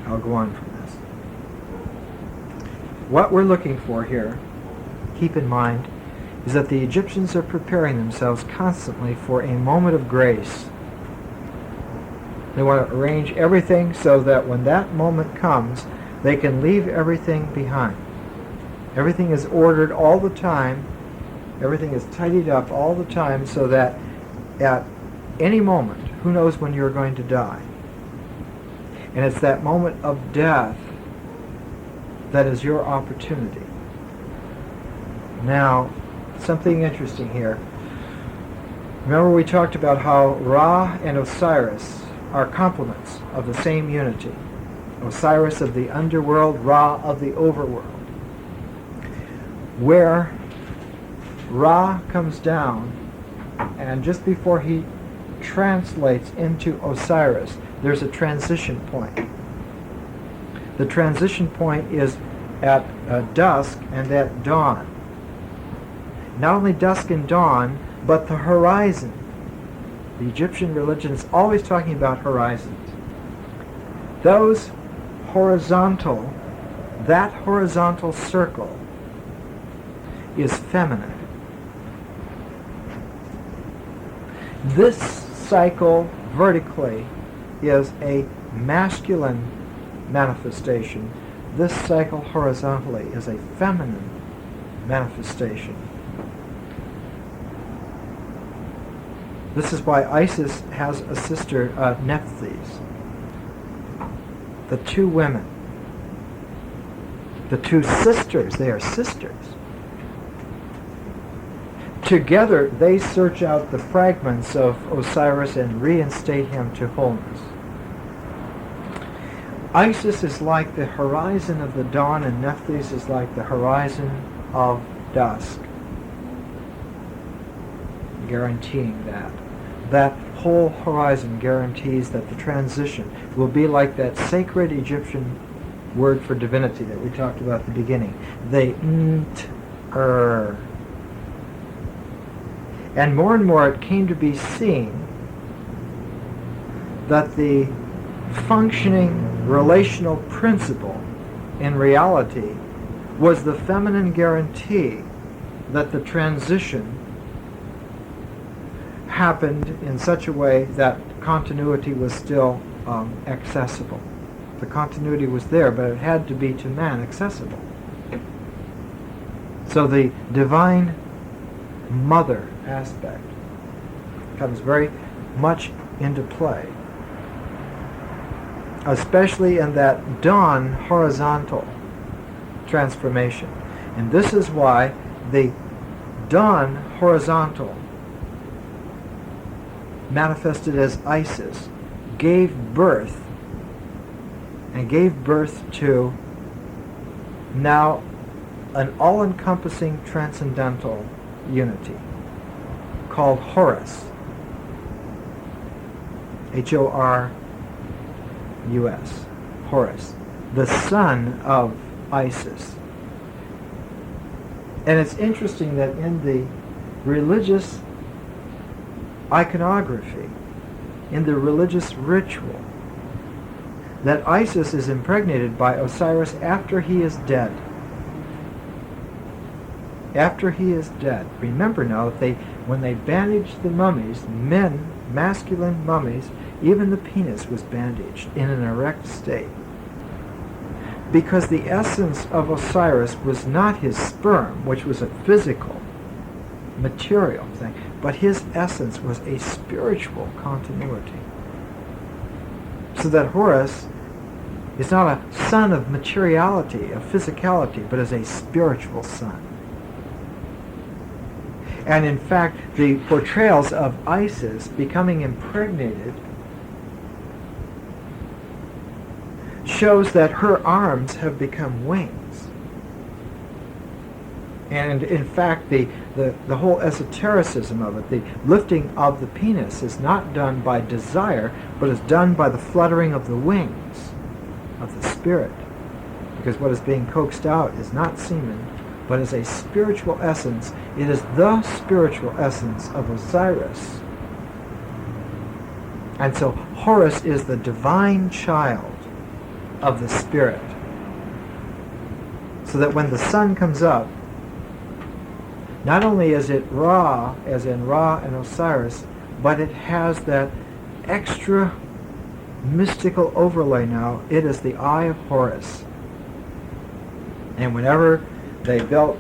go on from this. What we're looking for here, keep in mind, is that the Egyptians are preparing themselves constantly for a moment of grace. They want to arrange everything so that when that moment comes, they can leave everything behind. Everything is ordered all the time. Everything is tidied up all the time so that at any moment, who knows when you're going to die. And it's that moment of death that is your opportunity. Now, something interesting here. Remember we talked about how Ra and Osiris are complements of the same unity. Osiris of the underworld, Ra of the overworld. Where Ra comes down, and just before he translates into Osiris, there's a transition point. The transition point is at dusk and at dawn. Not only dusk and dawn, but the horizon. The Egyptian religion is always talking about horizons. That horizontal circle is feminine. This cycle vertically is a masculine manifestation. This cycle horizontally is a feminine manifestation. This is why Isis has a sister, Nephthys. The two women, the two sisters, they are sisters. Together they search out the fragments of Osiris and reinstate him to wholeness. Isis is like the horizon of the dawn, and Nephthys is like the horizon of dusk. Guaranteeing that. That whole horizon guarantees that the transition will be like that sacred Egyptian word for divinity that we talked about at the beginning. The Nt-er. And more it came to be seen that the functioning relational principle in reality was the feminine guarantee that the transition happened in such a way that continuity was still accessible. The continuity was there, but it had to be to man accessible. So the divine mother aspect comes very much into play, especially in that dawn horizontal transformation. And this is why the dawn horizontal, manifested as Isis, gave birth to now an all-encompassing transcendental unity called Horus, H-O-R-U-S, Horus, the son of Isis. And it's interesting that in the religious iconography, in the religious ritual, that Isis is impregnated by Osiris after he is dead. After he is dead. Remember now that when they bandaged the mummies, masculine mummies, even the penis was bandaged in an erect state. Because the essence of Osiris was not his sperm, which was a physical, material thing, but his essence was a spiritual continuity. So that Horus is not a son of materiality, of physicality, but is a spiritual son. And in fact, the portrayals of Isis becoming impregnated shows that her arms have become wings. And in fact, the whole esotericism of it, the lifting of the penis, is not done by desire, but is done by the fluttering of the wings of the spirit. Because what is being coaxed out is not semen, but is a spiritual essence. It is the spiritual essence of Osiris. And so Horus is the divine child of the spirit. So that when the sun comes up, not only is it Ra, as in Ra and Osiris, but it has that extra mystical overlay now. It is the eye of Horus. And whenever they built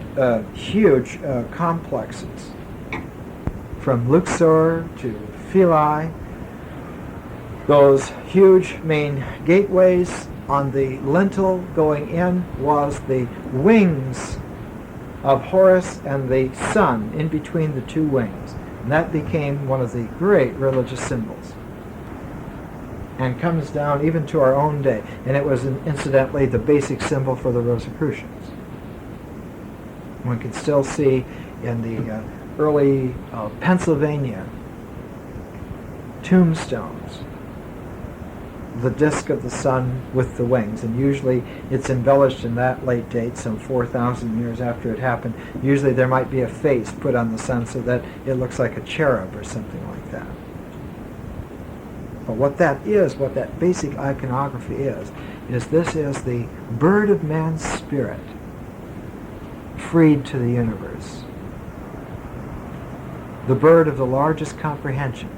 huge complexes, from Luxor to Philae, Those huge main gateways, on the lintel going in was the wings of Horus and the sun in between the two wings. And that became one of the great religious symbols, and comes down even to our own day. And it was, incidentally, the basic symbol for the Rosicrucians. One can still see in the early Pennsylvania tombstones the disk of the sun with the wings, and usually it's embellished in that late date, some 4,000 years after it happened. Usually there might be a face put on the sun so that it looks like a cherub or something like that. But what that is, what that basic iconography is this is the bird of man's spirit freed to the universe. The bird of the largest comprehension.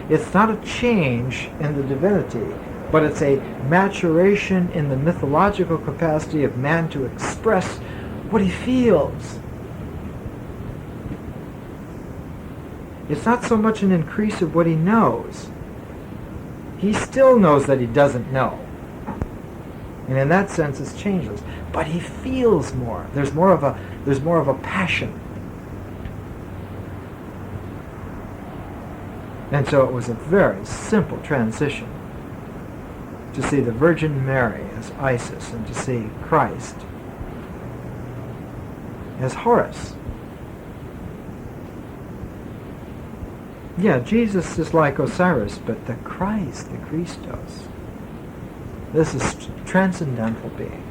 It's not a change in the divinity, but it's a maturation in the mythological capacity of man to express what he feels. It's not so much an increase of what he knows. He still knows that he doesn't know. And in that sense it's changeless. But he feels more. There's more of a passion. And so it was a very simple transition to see the Virgin Mary as Isis and to see Christ as Horus. Yeah, Jesus is like Osiris, but the Christ, the Christos, this is transcendental being.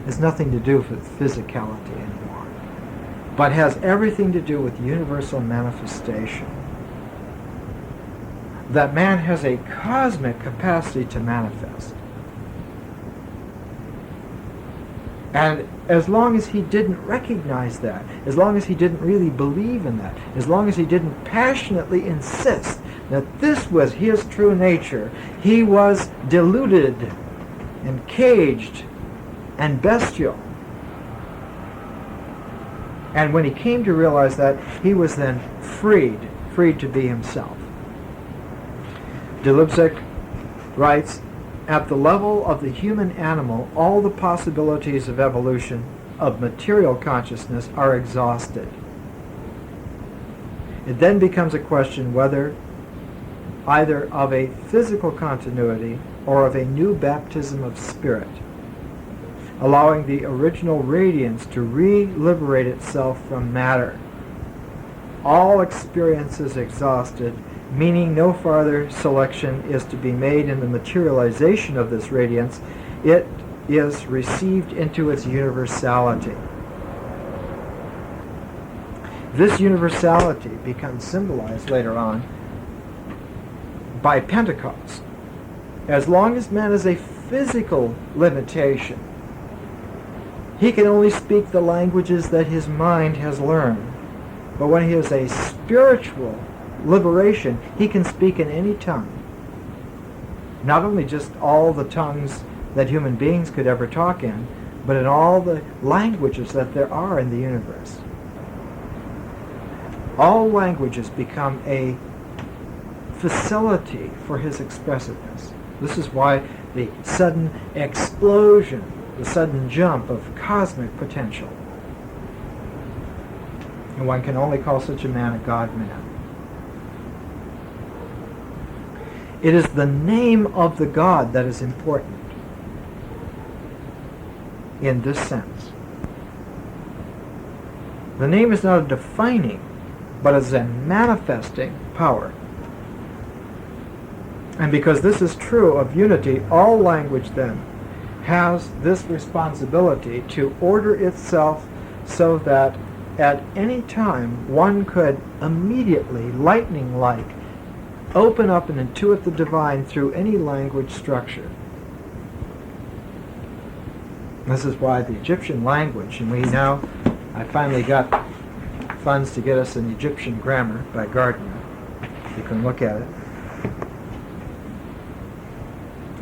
Has nothing to do with physicality anymore, but has everything to do with universal manifestation. That man has a cosmic capacity to manifest. And as long as he didn't recognize that, as long as he didn't really believe in that, as long as he didn't passionately insist that this was his true nature, he was deluded and caged and bestial. And when he came to realize that, he was then freed to be himself. De Lubsek writes, at the level of the human animal, all the possibilities of evolution of material consciousness are exhausted. It then becomes a question whether either of a physical continuity or of a new baptism of spirit, allowing the original radiance to re-liberate itself from matter. All experience is exhausted, meaning no farther selection is to be made in the materialization of this radiance. It is received into its universality. This universality becomes symbolized later on by Pentecost. As long as man is a physical limitation, he can only speak the languages that his mind has learned. But when he is a spiritual liberation, he can speak in any tongue. Not only just all the tongues that human beings could ever talk in, but in all the languages that there are in the universe. All languages become a facility for his expressiveness. This is why the sudden explosion, the sudden jump of cosmic potential. And one can only call such a man a God-man. It is the name of the God that is important in this sense. The name is not a defining, but is a manifesting power. And because this is true of unity, all language then has this responsibility to order itself so that at any time one could immediately, lightning-like, open up and intuit the divine through any language structure. This is why the Egyptian language, and I finally got funds to get us an Egyptian grammar by Gardner. You can look at it.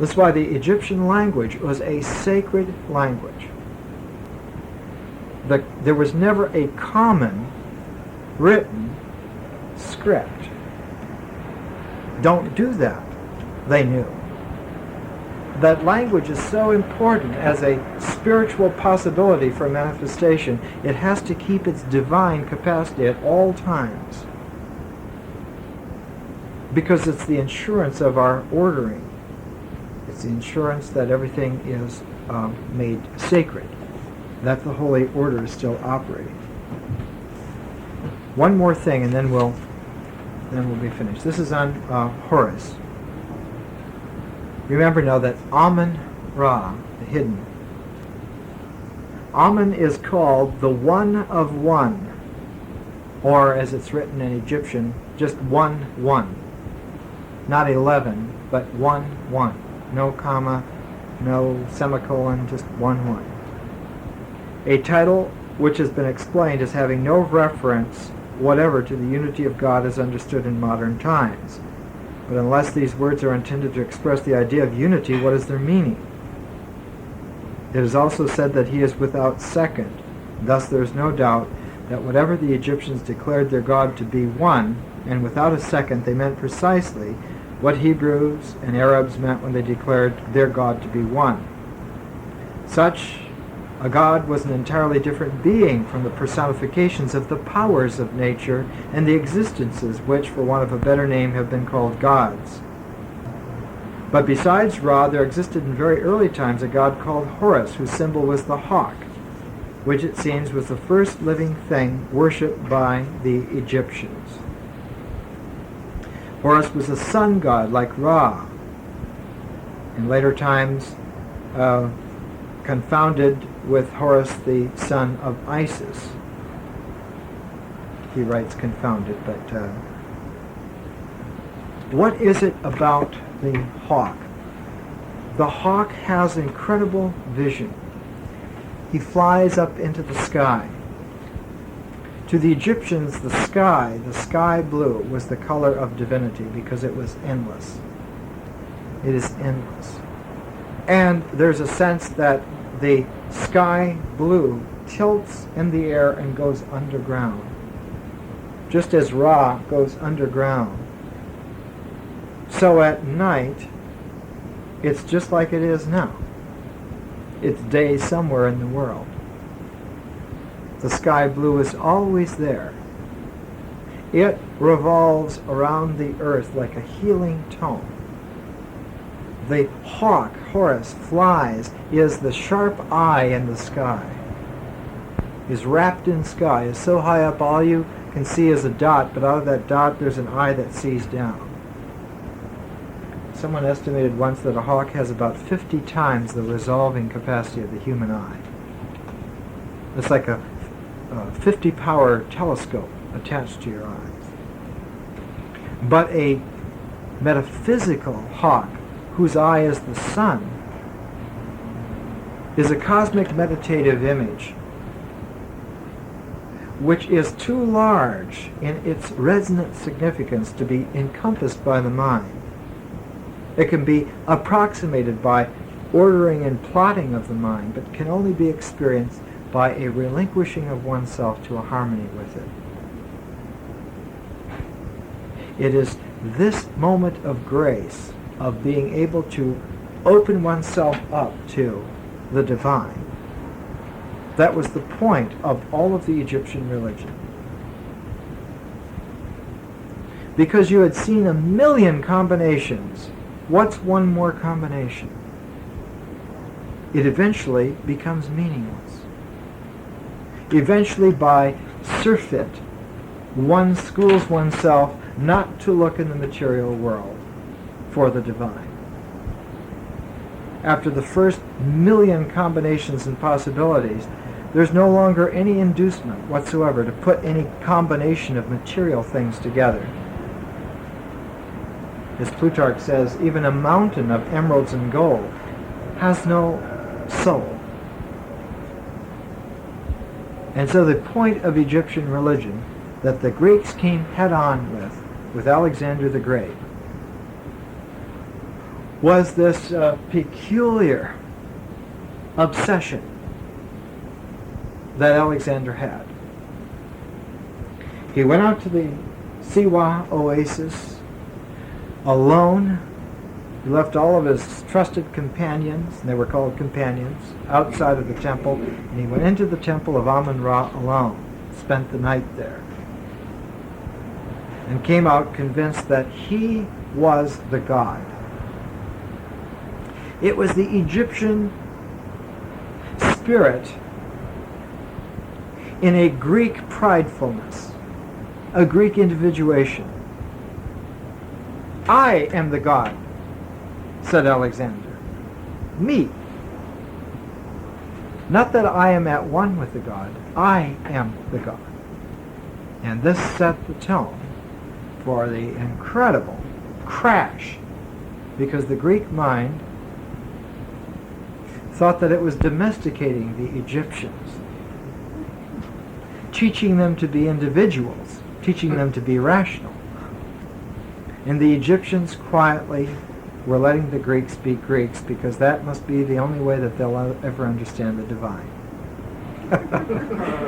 This is why the Egyptian language was a sacred language. There was never a common written script. don't do that. They knew. That language is so important as a spiritual possibility for manifestation. It has to keep its divine capacity at all times, because it's the insurance of our ordering. It's the insurance that everything is made sacred, that the holy order is still operating. One more thing, and then we'll be finished. This is on Horus. Remember now that Amun-Ra, the hidden, Amun is called the one of one, or as it's written in Egyptian, just 1-1. Not 11, but 1-1. No comma, no semicolon, just 1-1. A title which has been explained as having no reference whatever to the unity of God as understood in modern times. But unless these words are intended to express the idea of unity, what is their meaning? It is also said that he is without second. Thus there is no doubt that whatever the Egyptians declared their God to be one, and without a second, they meant precisely what Hebrews and Arabs meant when they declared their God to be one. Such a God was an entirely different being from the personifications of the powers of nature and the existences which, for want of a better name, have been called gods. But besides Ra, there existed in very early times a god called Horus, whose symbol was the hawk, which it seems was the first living thing worshipped by the Egyptians. Horus was a sun god like Ra. In later times, confounded with Horus, the son of Isis. He writes confounded, but what is it about the hawk? The hawk has incredible vision. He flies up into the sky. To the Egyptians, the sky blue, was the color of divinity because it was endless. It is endless. And there's a sense that the sky blue tilts in the air and goes underground, just as Ra goes underground. So at night, it's just like it is now. It's day somewhere in the world. The sky blue is always there. It revolves around the earth like a healing tone. The hawk, Horus, flies, is the sharp eye in the sky, is wrapped in sky, is so high up all you can see is a dot, but out of that dot there's an eye that sees down. Someone estimated once that a hawk has about 50 times the resolving capacity of the human eye. It's like a 50-power telescope attached to your eyes. But a metaphysical hawk, whose eye is the sun, is a cosmic meditative image which is too large in its resonant significance to be encompassed by the mind. It can be approximated by ordering and plotting of the mind, but can only be experienced by a relinquishing of oneself to a harmony with it. It is this moment of grace, of being able to open oneself up to the divine. That was the point of all of the Egyptian religion. Because you had seen a million combinations, what's one more combination? It eventually becomes meaningless. Eventually, by surfeit, one schools oneself not to look in the material world for the divine. After the first million combinations and possibilities, there's no longer any inducement whatsoever to put any combination of material things together. As Plutarch says, even a mountain of emeralds and gold has no soul. And so the point of Egyptian religion that the Greeks came head-on with Alexander the Great, was this peculiar obsession that Alexander had. He went out to the Siwa oasis, alone. He left all of his trusted companions, and they were called companions, outside of the temple, and he went into the temple of Amun-Ra alone, spent the night there, and came out convinced that he was the god. It was the Egyptian spirit in a Greek pridefulness, a Greek individuation. I am the god, said Alexander. Me. Not that I am at one with the god, I am the god. And this set the tone for the incredible crash, because the Greek mind thought that it was domesticating the Egyptians, teaching them to be individuals, teaching them to be rational. And the Egyptians quietly were letting the Greeks speak Greeks, because that must be the only way that they'll ever understand the divine.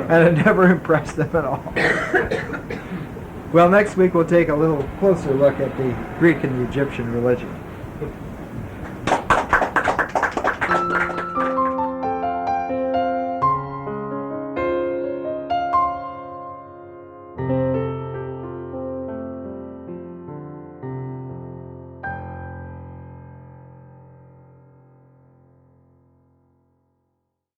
And it never impressed them at all. Well, next week we'll take a little closer look at the Greek and the Egyptian religion.